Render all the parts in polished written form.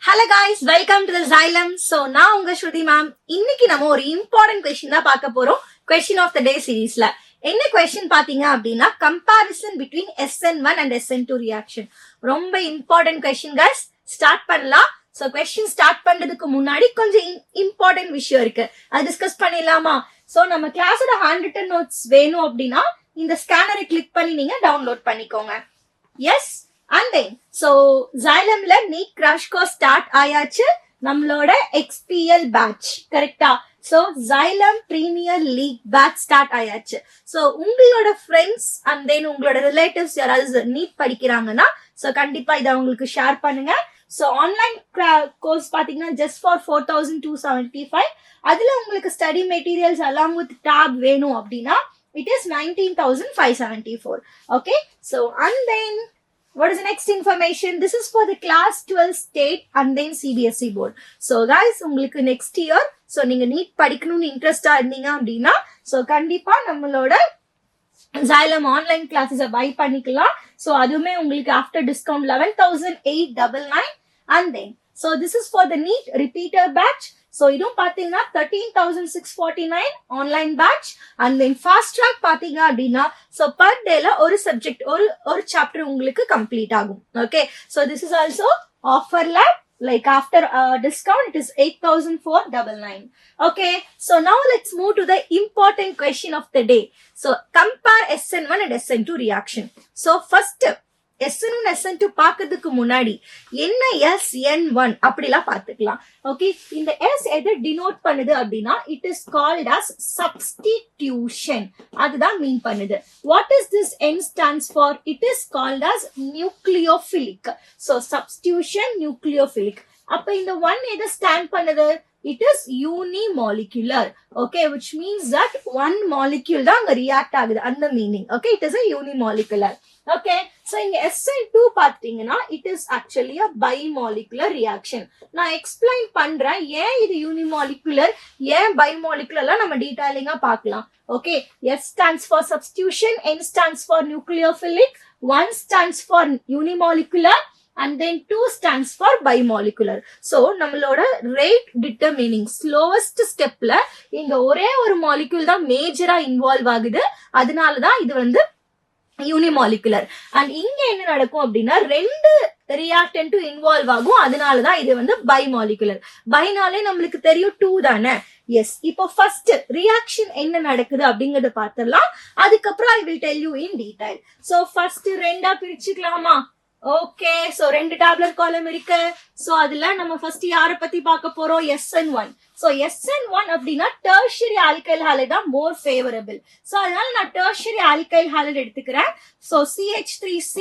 Hello guys, welcome to the Xylem. So, நான் உங்க ஸ்ருதி ma'am. இன்னைக்கு நம்ம ஒரு இம்பார்ட்டன்ட் கொஸ்டின் தான் பார்க்க போறோம். கொஸ்டின் ஆஃப் த டே சீரீஸ்ல. என்ன கொஸ்டின் பாத்தீங்க அப்படின்னா comparison between SN1 and SN2 reaction. ரொம்ப இம்பார்ட்டன்ட் கொஸ்டின் guys. ஸ்டார்ட் பண்ணலாம். சோ கொஸ்டின் ஸ்டார்ட் பண்றதுக்கு முன்னாடி கொஞ்சம் இம்பார்ட்டன்ட் விஷயம் இருக்கு. அது டிஸ்கஸ் பண்ணிடலாமா? சோ நம்ம கிளாஸோட ஹேண்ட் ரிட்டன் நோட்ஸ் வேணும் அப்படின்னா இந்த ஸ்கேனரை கிளிக் பண்ணி நீங்க டவுன்லோட் பண்ணிக்கோங்க. எஸ் அண்ட் தென் ஸோ Xylemல நீட் கிராஷ் கோர்ஸ் ஸ்டார்ட் ஆயாச்சு. நம்மளோட XPL பேட்ச் கரெக்டா? So Xylem premier league batch start ஆயாச்சு. ஸோ உங்களோட ஃப்ரெண்ட்ஸ் அண்ட் தென் உங்களோட ரிலேட்டிவ்ஸ் யாராவது நீட் படிக்கிறாங்கன்னா ஸோ கண்டிப்பா இதை உங்களுக்கு ஷேர் பண்ணுங்க. ஸோ ஆன்லைன் கோர்ஸ் பாத்தீங்கன்னா ஜஸ்ட் ஃபார் 4275. அதுல உங்களுக்கு study materials along with tab வேணும் அப்படின்னா it is 19,574. Okay, so and then what is the next information? This is for the class 12 state and then CBSE board. So guys, உங்களுக்கு next year so நீங்க NEET படிக்கணும்னு இன்ட்ரெஸ்டா இருந்தீங்க அப்படின்னா so கண்டிப்பா நம்மளோட Xylem ஆன்லைன் கிளாஸஸ் பை பண்ணிக்கலாம். so அதுவுமே உங்களுக்கு after discount 11,899 and then so this is for the NEET repeater batch. so இதுவும் பாத்தீங்கன்னா 13,649 online batch and then fast track பாத்தீங்க அப்படின்னா so per டேல ஒரு சப்ஜெக்ட் ஒரு சாப்டர் உங்களுக்கு கம்ப்ளீட் ஆகும். Okay, so this is also offer lab like after discount it is 8,499. okay, so now let's move to the important question of the day. so compare SN1 and SN2 reaction. so first SN1 SN2 பாக்கிறதுக்கு முன்னாடி என்ன SN1 அப்படிலாம் பாத்துக்கலாம். Okay, இந்த S எதை denote பண்ணுது அப்படின்னா it is called as substitution. அதுதான் மீன் பண்ணுது. what is this N stands for? it is called as nucleophilic. so substitution nucleophilic. அப்ப இந்த 1 எதை ஸ்டாண்ட் பண்ணுது? it is unimolecular. okay, which means that one molecule தான் அங்க react ஆகுது. அந்த meaning. okay, it is a unimolecular. okay, so இங்க SN2 பாத்தீங்கன்னா it is actually a bimolecular reaction. நான் explain பண்றேன் ஏன் இது unimolecular, ஏன் bimolecular நம்ம டீடைலிங்கா பார்க்கலாம். okay, S stands for substitution, N stands for nucleophilic, 1 stands for unimolecular and then 2 stands for bimolecular. so நம்மளோட rate determining slowest stepல இங்க ஒரே ஒரு molecule தான் மேஜரா இன்வால்வ் ஆகுது. அதனாலதான் இது வந்து யூனிமாலிகுலர். அண்ட் இங்க என்ன நடக்கும் அப்படின்னா ரெண்டு ரியாக்டன்ட்டும் இன்வால்வ் ஆகும். அதனாலதான் இது வந்து பைமாலிகுலர். பைனாலே நம்மளுக்கு தெரியும் 2 தானே. எஸ், இப்போ ஃபர்ஸ்ட் ரியாக்ஷன் என்ன நடக்குது அப்படிங்கறத பாத்திரலாம். அதுக்கப்புறம் I will tell you in detail. So first ரெண்டா பிரிச்சுக்கலாமா? ஓகே, சோ 2 டேப்லெட் காலம் இருக்கு. சோ அதுல நம்ம ஃபர்ஸ்ட் யார பத்தி பார்க்க போறோம்? SN1. சோ SN1 அப்படின்னா டெர்ஷியரி ஆல்கைல் ஹாலைட் தான் மோர் ஃபேவரபிள். சோ அதனால நான் டெர்ஷியரி ஆல்கைல் ஹாலைட் எடுத்துக்கிறேன். சோ CH3C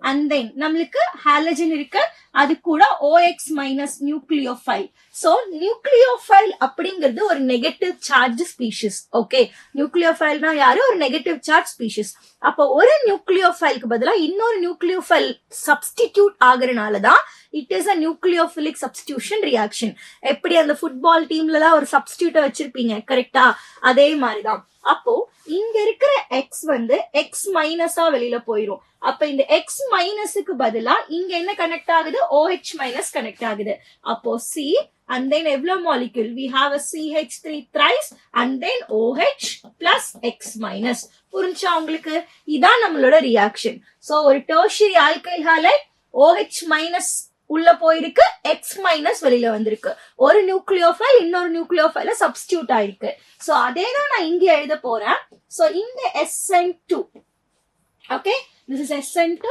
and then நம்மளுக்கு ஹாலஜன் இருக்கு, அது கூட OX minus nucleophile. So nucleophile அப்படிங்கிறது ஒரு நெகட்டிவ் சார்ஜ் ஸ்பீஷிஸ். ஓகே, நியூக்ளியோஃபைல்னா யாரு? ஒரு நெகட்டிவ் சார்ஜ் ஸ்பீஷிஸ். அப்போ ஒரு நியூக்ளியோஃபைலுக்கு பதிலா இன்னொரு நியூக்ளியோஃபைல் சப்ஸ்டிடியூட் ஆகுறதுனாலதான் it is a nucleophilic substitution reaction. எப்படி அந்த ஃபுட்பால் டீம்ல எல்லாம் ஒரு சப்ஸ்டிடியூட் வச்சிருப்பீங்க கரெக்டா? அதே மாதிரிதான். அப்போ இங்க இருக்கிற X வந்து X மைனஸா வெளியில போயிரும். அப்ப இந்த X மைனஸுக்கு பதிலா இங்க என்ன கனெக்ட் ஆகுது? OH மைனஸ் கனெக்ட் ஆகுது. அப்போ C and then எவ்வளவு molecule? we have a CH3 thrice and then OH plus X minus. புரிஞ்சா உங்களுக்கு? இதான் நம்மளோட ரியாக்ஷன். சோ ஒரு tertiary alkyl allied OH minus உள்ள போயிருக்கு, X மைனஸ் வெளியில வந்திருக்கு. ஒரு நியூக்ளியோஃபைல் இன்னொரு நியூக்ளியோஃபைல சப்ஸ்டிடியூட் ஆயிருக்கு. சோ அதே தான் நான் இங்க எழுத போறேன். சோ இந்த SN2. Okay, this is SN2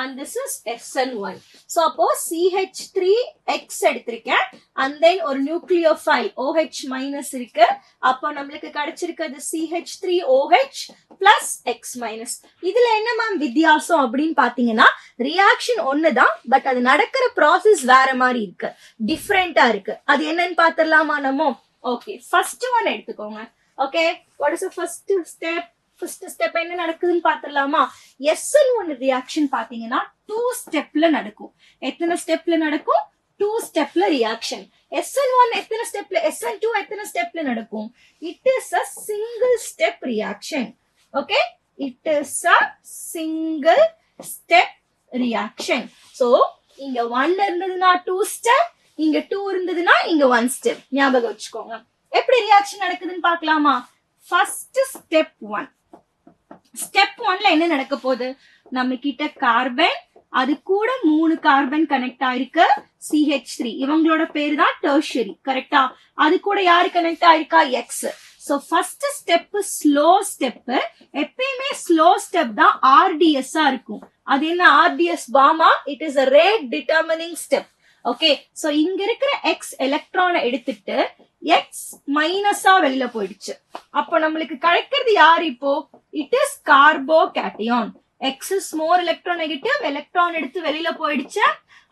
and this is SN1. so அப்போ CH3X எடுத்திருக்கேன் and then ஒரு நியூக்ளியோஃபைல் OH மைனஸ் இருக்கு. அப்போ நம்மளுக்கு கிடைச்சிருக்கிறது CH3OH plus X மைனஸ். இதுல என்ன மேம் வித்தியாசம் அப்படின்னு பாத்தீங்கன்னா ரியாக்ஷன் ஒண்ணுதான், பட் அது நடக்கிற ப்ராசஸ் வேற மாதிரி இருக்கு, டிஃப்ரெண்டா இருக்கு. அது என்னன்னு பாத்திரலாமா நம்ம? ஓகே, ஃபர்ஸ்ட் ஒன் எடுத்துக்கோங்க. Okay, what is first step? First step என்ன நடக்குதுன்னு பாத்திரலாமா? SN1 ரியாக்ஷன் பாத்தீங்கன்னா 2 ஸ்டெப்ல நடக்கும். எத்தனை ஸ்டெப்ல நடக்கும்? 2 ஸ்டெப்ல ரியாக்ஷன். SN1 எத்தனை ஸ்டெப்ல? SN2 எத்தனை ஸ்டெப்ல நடக்கும்? It is a single step reaction. Okay, it is a single step reaction. So இங்க 1 இருந்ததுன்னா 2 ஸ்டெப், இங்க 2 இருந்ததுன்னா இங்க 1 ஸ்டெப். ஞாபகம் வச்சுக்கோங்க. எப்படி ரியாக்ஷன் நடக்குதுன்னு பார்க்கலாமா? First step 1. ஸ்டெப் 1ல என்ன நடக்க போகுது? நம்ம கிட்ட கார்பன், அது கூட 3 கார்பன் கனெக்ட் ஆயிருக்கு, CH3. இவங்களோட பேரு தான் டெர்ஷரி. கரெக்டா? அது கூட யாரு கனெக்ட் ஆயிருக்கா? X. So first step slow step. எப்பயுமே ஸ்லோ ஸ்டெப் தான் RDS இருக்கும். அது என்ன RDS பாமா? It is a rate determining step. Okay, so இங்க இருக்கிற X எலக்ட்ரானை எடுத்துட்டு X மைனஸா வெளியில போயிடுச்சு. அப்போ நம்மளுக்கு கிடைக்கிறது யாரு இப்போ? It is கார்போகேட்டையான். X is more electronegative, electron எடுத்து வெளியில போயிடுச்சு.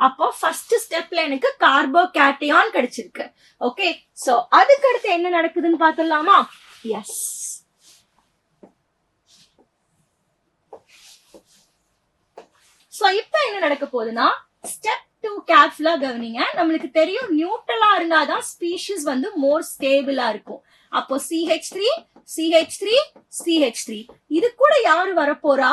அப்போ ஃபர்ஸ்ட் ஸ்டெப்ல எனக்கு கார்போகேட்டையான் கிடைச்சிருக்கு. ஓகே, சோ அதுக்கு அடுத்து என்ன நடக்குதுன்னு பாத்துடலாமா? எஸ். சோ இப்போ என்ன நடக்க போகுதுன்னா, ஸ்டெப் 2 கேர்ஃபுல்லா கவனிங்க. நம்மளுக்கு தெரியும் நியூட்ரலா இருந்தாதான் ஸ்பீஷிஸ் வந்து மோர் ஸ்டேபிளா இருக்கும். அப்போ CH3 CH3 CH3 இது கூட யாரு வரப்போறா?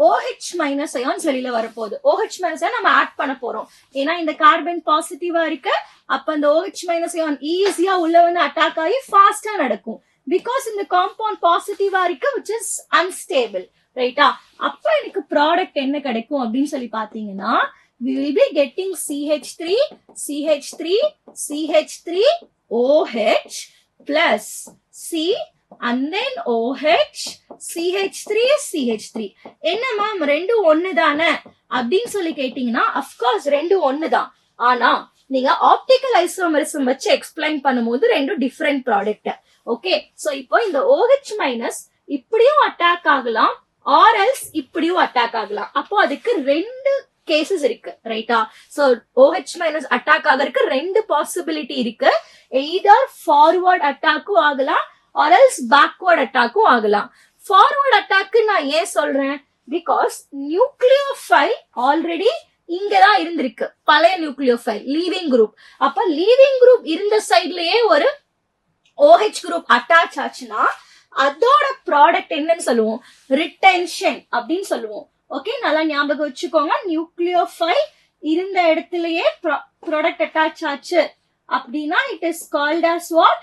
OH மைனஸ் அயான்ஸ் வெளியில வரப்போகுது. OH மைனஸ் அயான் நம்ம ஆட் பண்ண போறோம். ஏன்னா இந்த கார்பன் பாசிட்டிவா இருக்கு. அப்ப அந்த OH மைனஸ் அயான் ஈஸியா உள்ள வந்து அட்டாக் ஆகி ஃபாஸ்டா நடக்கும். பிகாஸ் இந்த காம்பவுண்ட் பாசிட்டிவா இருக்கு, which is unstable. ரைட்டா? அப்ப எனக்கு ப்ராடக்ட் என்ன கிடைக்கும் அப்படின்னு சொல்லி பாத்தீங்கன்னா, we will be getting CH3 CH3 CH3 OH plus C and then OH CH3 CH3. என்ன மேம் ரெண்டு ஒன்னு தானே அப்படின்னு சொல்லி கேட்டீங்கன்னா, அஃப்கோர்ஸ் ரெண்டு ஒன்னு தான். ஆனா நீங்க ஆப்டிகல் ஐசோமரிசம் வச்சு எக்ஸ்பிளைன் பண்ணும்போது ரெண்டும் டிஃபரெண்ட் ப்ராடக்ட். ஓகே, சோ இப்போ இந்த OH மைனஸ் இப்படியும் அட்டாக் ஆகலாம், ஆர் எல்ஸ் இப்படியும் அட்டாக் ஆகலாம். அப்போ அதுக்கு ரெண்டு கேசஸ் இருக்கு. ரைட்டா? சோ OH மைனஸ் அட்டாக் ஆகிறதுக்கு ரெண்டு பாசிபிலிட்டி இருக்கு. எய்தர் ஃபார்வர்ட் அட்டாக்கும் ஆகலாம், ஆர் எல்ஸ் பேக்வர்ட் அட்டாக்கும் ஆகலாம். ஃபார்வர்ட் அட்டாக் நான் ஏன் சொல்றேன்? பிகாஸ் நியூக்ளியோஃபைல் ஆல்ரெடி இங்கதான் இருந்திருக்கு, பழைய நியூக்ளியோஃபைல் லீவிங் குரூப். அப்ப லீவிங் குரூப் இருந்த சைட்லயே ஒரு OH குரூப் அட்டாச் ஆச்சுன்னா அதோட ப்ராடக்ட் என்னன்னு சொல்லுவோம்? ரிட்டென்ஷன் அப்படின்னு சொல்லுவோம். ஓகே, நல்லா ஞாபகம் வச்சுக்கோங்க. நியூக்ளியோஃபைல் இருந்த இடத்துலயே ப்ராடக்ட் அட்டாச் ஆச்சு அப்படின்னா it is called as what?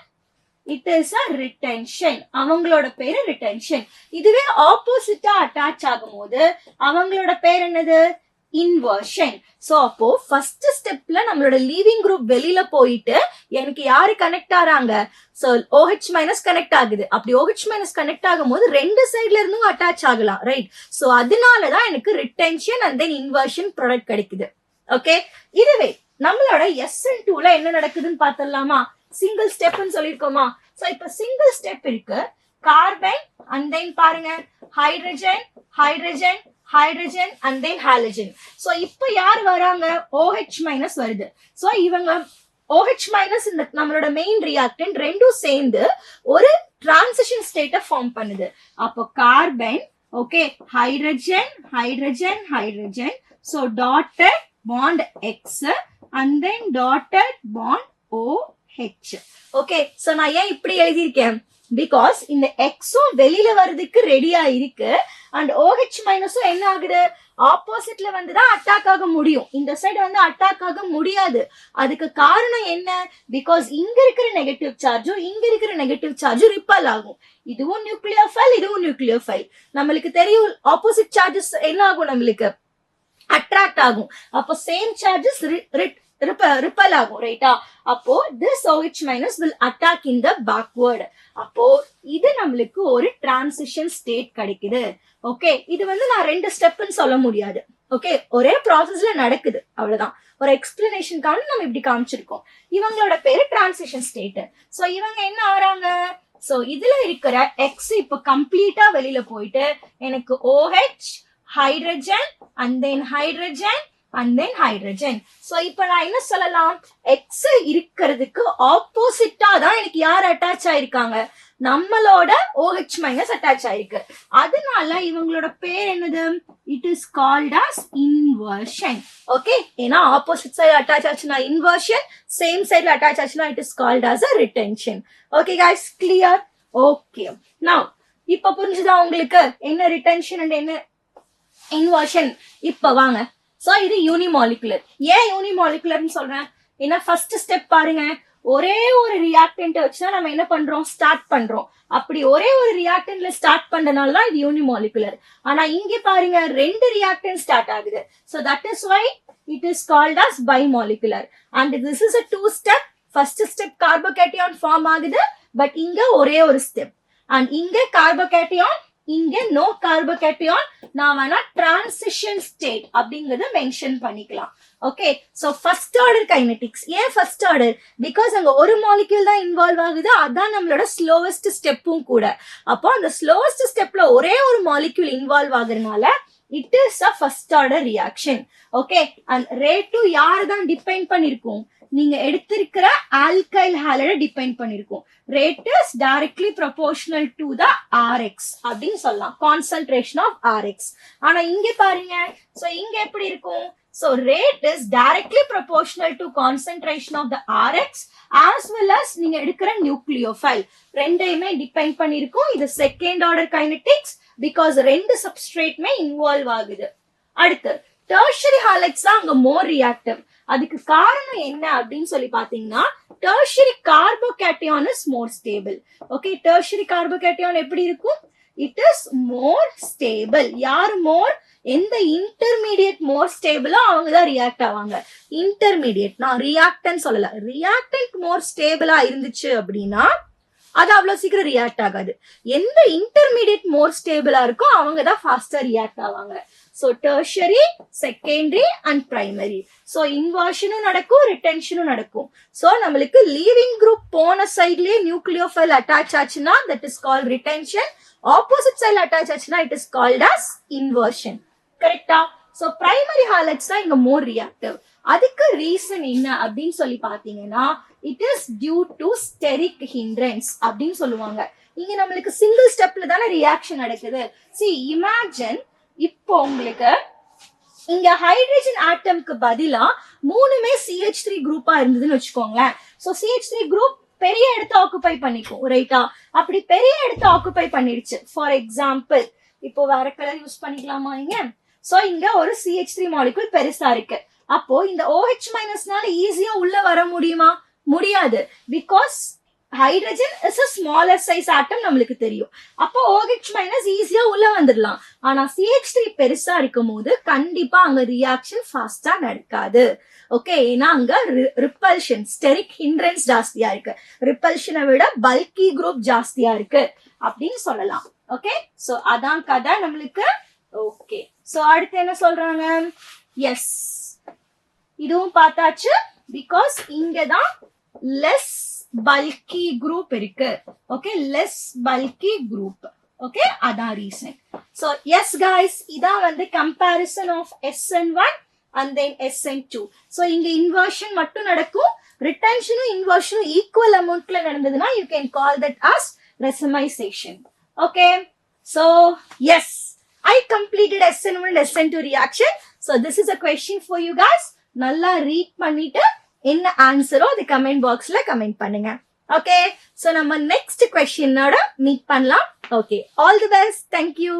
It is a retention. அவங்களோட பேரு ரிட்டென்ஷன். இதுவே ஆப்போசிட்டா அட்டாச் ஆகும் போது அவங்களோட பேர் என்னது? இன்வர்ஷன். சோ அப்போ ஃபர்ஸ்ட் ஸ்டெப்ல நம்மளோட லீவிங் குரூப் வெளியில போயிட்டு எனக்கு யாரு கனெக்ட் ஆறாங்க? சோ OH மைனஸ் கனெக்ட் ஆகுது. அப்படி OH மைனஸ் கனெக்ட் ஆகும் போது ரெண்டு சைட்ல இருந்தும் அட்டாச் ஆகலாம். ரைட்? சோ அதனாலதான் எனக்கு retention and then inversion product கிடைக்குது. ஓகே, இதுவே நம்மளோட SN2ல என்ன நடக்குதுன்னு பாத்திரலாமா? சிங்கிள் ஸ்டெப்னு சொல்லிருக்கோமா? சோ இப்ப சிங்கிள் ஸ்டெப் இருக்கு. கார்பன் அண்ட் தென் பாருங்க hydrogen hydrogen hydrogen and then halogen. So இப்ப யார் வராங்க? OH மைனஸ் வருது. சோ இவங்க OH மைனஸ் இந்த நம்மளோட மெயின் ரியாக்டன்ட் ரெண்டும் சேர்ந்து ஒரு டிரான்சிஷன் ஸ்டேட்டை ஃபார்ம் பண்ணுது. அப்போ carbon, okay, hydrogen hydrogen hydrogen. So dotted bond X and then dotted bond OH. Okay, so நான் ஏன் இப்படி எழுதியிருக்கேன்? பிகாஸ் இந்த எக்ஸும் வெளியில வர்றதுக்கு ரெடியா இருக்கு அண்ட் OH மைனஸும் என்ன ஆகுது? ஆப்போசிட்ல வந்துதான் அட்டாக் ஆக முடியும். இந்த சைடு வந்து அட்டாக் ஆக முடியாது. அதுக்கு காரணம் என்ன? பிகாஸ் இங்க இருக்கிற நெகட்டிவ் சார்ஜும் இங்க இருக்கிற நெகட்டிவ் சார்ஜும் ரிப்பல் ஆகும். இதுவும் நியூக்ளியோஃபைல், இதுவும் நியூக்ளியோஃபைல். நம்மளுக்கு தெரியும் ஆப்போசிட் சார்ஜஸ் என்ன ஆகும்? நம்மளுக்கு அட்ராக்ட் ஆகும். அப்போ சேம் சார்ஜஸ் ரிப்பல் ஆகும். ரைட்டா? அப்போ this OH minus will attack in the backward. அப்போ இது நம்மளுக்கு ஒரு டிரான்சிஷன் ஸ்டேட் கிடைக்குது. ஓகே, இது வந்து நான் ரெண்டு ஸ்டெப்னு சொல்ல முடியாது. ஓகே, ஒரே ப்ராசஸ்ல நடக்குது, அவ்வளவுதான். ஒரு எக்ஸ்பிளனேஷனுக்காக நம்ம இப்படி காமிச்சிருக்கோம். இவங்களோட பேரு டிரான்சிஷன் ஸ்டேட். சோ இவங்க என்ன ஆறாங்க? சோ இதுல இருக்கிற X இப்ப கம்ப்ளீட்டா வெளியில போயிட்டு எனக்கு OH hydrogen and then hydrogen and then hydrogen. So இப்ப நான் என்ன சொல்லலாம்? X இருக்கிறதுக்கு ஆப்போசிட்டா தான் எனக்கு யார் அட்டாச் ஆயிருக்காங்க? நம்மளோட OH மைனஸ் அட்டாச் ஆயிருக்கு. அதனால இவங்களோட பேர் என்னது? It is called as inversion. Okay, ஏன்னா ஆப்போசிட் சைடு அட்டாச் ஆச்சுன்னா இன்வர்ஷன், சேம் சைடுல அட்டாச் ஆச்சுன்னா it is called as a retention. Okay guys, clear? Okay, now இப்ப புரிஞ்சுதா உங்களுக்கு என்ன ரிட்டென்ஷன் அண்ட் என்ன இன்வர்ஷன்? இப்ப வாங்க. சோ இது யூனிமாலிகுலர். ஏன் யூனிமாலிகுலர்னு சொல்றேன்? ஏன்னா ஃபர்ஸ்ட் ஸ்டெப் பாருங்க, ஒரே ஒரு ரியாக்டன்ட் வச்சுதான் நம்ம என்ன பண்றோம், ஸ்டார்ட் பண்றோம். அப்படி ஒரே ஒரு ரியாக்டன்ட்ல ஸ்டார்ட் பண்றதுனால தான் இது யூனிமாலிகுலர். ஆனா இங்க பாருங்க 2 ரியாக்டன்ட் ஸ்டார்ட் ஆகுது. So that is why it is called as bimolecular. And this is a 2 step. First step carbocation form ஆகுது, but இங்க ஒரே ஒரு ஸ்டெப். And இங்க carbocation, இங்க no carbocation. நான் வேணா transition state அப்படிங்கறத மென்ஷன் பண்ணிக்கலாம். Okay, so first order kinetics. ஏன் ஃபர்ஸ்ட் ஆர்டர்? பிகாஸ் அங்க ஒரு மாலிக்யூல் தான் இன்வால்வ் ஆகுது, அதான் நம்மளோட ஸ்லோவஸ்ட் ஸ்டெப்பும் கூட. அப்போ அந்த ஸ்லோவஸ்ட் ஸ்டெப்ல ஒரே ஒரு மாலிக்யூல் இன்வால்வ் ஆகுறதுனால it is a first order reaction. Okay, and rate to யார் தான் டிபெண்ட் பண்ணிருக்கும், நீங்க எடுத்திருக்கிற ஆல்கைல் ஹாலைட டிபெண்ட் பண்ணிருக்கும். Rate is directly proportional to the RX அப்படின்னு சொல்லலாம், கான்சென்ட்ரேஷன் ஆஃப் ஆர்எக்ஸ். ஆனா இங்க பாருங்க, சோ இங்க எப்படி இருக்கும், so rate is directly proportional to concentration of the Rx as well as நீங்க எடுக்கிற nucleophile ரெண்டையுமே டிபெண்ட் பண்ணிருக்கும். இது செகண்ட் ஆர்டர் கைனெட்டிக்ஸ் பிகாஸ் 2 சப்ஸ்ட்ரேட்மே இன்வால்வ் ஆகுது. அடுத்து டெர்ஷரி ஹாலைட்ஸ் தான் அங்க மோர் ரியாக்டிவ். அதுக்கு காரணம் என்ன அப்படின்னு சொல்லி பாத்தீங்கன்னா, tertiary carbocation is more stable. Okay, tertiary carbocation எப்படி இருக்கும், இட் இஸ் மோர் ஸ்டேபிள். யார் மோர், எந்த இன்டர்மீடியட் மோர் ஸ்டேபிளோ அவங்க தான் ரியாக்ட் ஆவாங்க. இன்டர்மீடியட், நான் ரியாக்டன் சொல்லல, ரியாக்டன்ட் மோர் ஸ்டேபிளா இருந்துச்சு அப்படின்னா அது அவ்வளவு சீக்கிரம் ரியாக்ட் ஆகாது. எந்த இன்டர்மீடியட் மோர் ஸ்டேபிளா இருக்கோ அவங்க தான் ஃபாஸ்டா ரியாக்ட் ஆவாங்க. So tertiary, secondary and primary. So இன்வர்ஷனும் நடக்கும், ரிட்டென்ஷனும் நடக்கும். சோ நம்மளுக்கு லீவிங் குரூப் போன சைட்லயே நியூக்ளியோஃபைல் அட்டாச் ஆச்சுன்னா that is called retention. Opposite சைட்ல அட்டாச் ஆச்சுன்னா it is called as inversion. கரெக்டா? சோ பிரைமரி ஹாலைட்ஸ் தான் இங்க மோர் ரியாக்டிவ். அதுக்கு ரீசன் என்ன அப்படின்னு சொல்லி பாத்தீங்கன்னா, it is due to steric hindrance அப்படின்னு சொல்லுவாங்க. இங்க நம்மளுக்கு சிங்கிள் ஸ்டெப்ல தானே ரியாக்ஷன் நடக்குது. See, imagine இப்போ உங்களுக்கு இங்க ஹைட்ரஜன் ஆட்டம்க்கு பதிலா 3மே CH3 குரூப்பா இருந்ததுன்னு வச்சுக்கோங்களேன். சோ CH3 குரூப் பெரிய இடத்த ஆக்குபை பண்ணிக்கும், ரைட்டா? அப்படி பெரிய இடத்த ஆக்குபை பண்ணிடுச்சு. ஃபார் எக்ஸாம்பிள், இப்போ வேற கலர் யூஸ் பண்ணிக்கலாமா இங்க? சோ இங்க ஒரு CH3 மாலிகுல் பெருசா இருக்கு. அப்போ இந்த OH மைனஸ்னால ஈஸியா உள்ள வர முடியுமா? முடியாது. Because hydrogen is a smaller size atom நம்மளுக்கு தெரியும். அப்போ OH மைனஸ் ஈஸியா உள்ள வந்துடலாம். ஆனா CH3 பெருசா இருக்கும் போது கண்டிப்பா அங்க ரியாக்ஷன் ஃபாஸ்டா நடக்காது. ஓகே, ஏன்னா அங்க ரிப்பல்ஷன், ஸ்டெரிக் ஹிண்ட்ரன்ஸ் ஜாஸ்தியா இருக்கு, ரிப்பல்ஷனை விட பல்கி குரூப் ஜாஸ்தியா இருக்கு அப்படின்னு சொல்லலாம். ஓகே, சோ அதான் கதை நம்மளுக்கு. ஓகே, சோ அடுத்து என்ன சொல்றாங்க? எஸ், இதுவும் பார்த்தாச்சு. பிகாஸ் இங்கதான் லெஸ் பல்கி குரூப் இருக்கு. Okay, less bulky group. Okay, அதான் ரீசன். சோ எஸ் கைஸ், இதான் வந்து comparison of SN1 and then SN2. So இங்க இன்வர்ஷன் மட்டும் நடக்கும், ரிட்டென்ஷனும் இன்வர்ஷனும் ஈக்குவல் அமௌண்ட்ல நடந்ததுன்னா you can call that as racemization. Okay, so yes, I completed SN1 and SN2 reaction. So this is a question for you guys. நல்லா read பண்ணிட்டு என்ன ஆன்சரோ அது comment பாக்ஸ்ல comment பண்ணுங்க. ஓகே, சோ நம்ம நெக்ஸ்ட் क्वेश्चनோட மீட் பண்ணலாம். Okay, all the best. Thank you.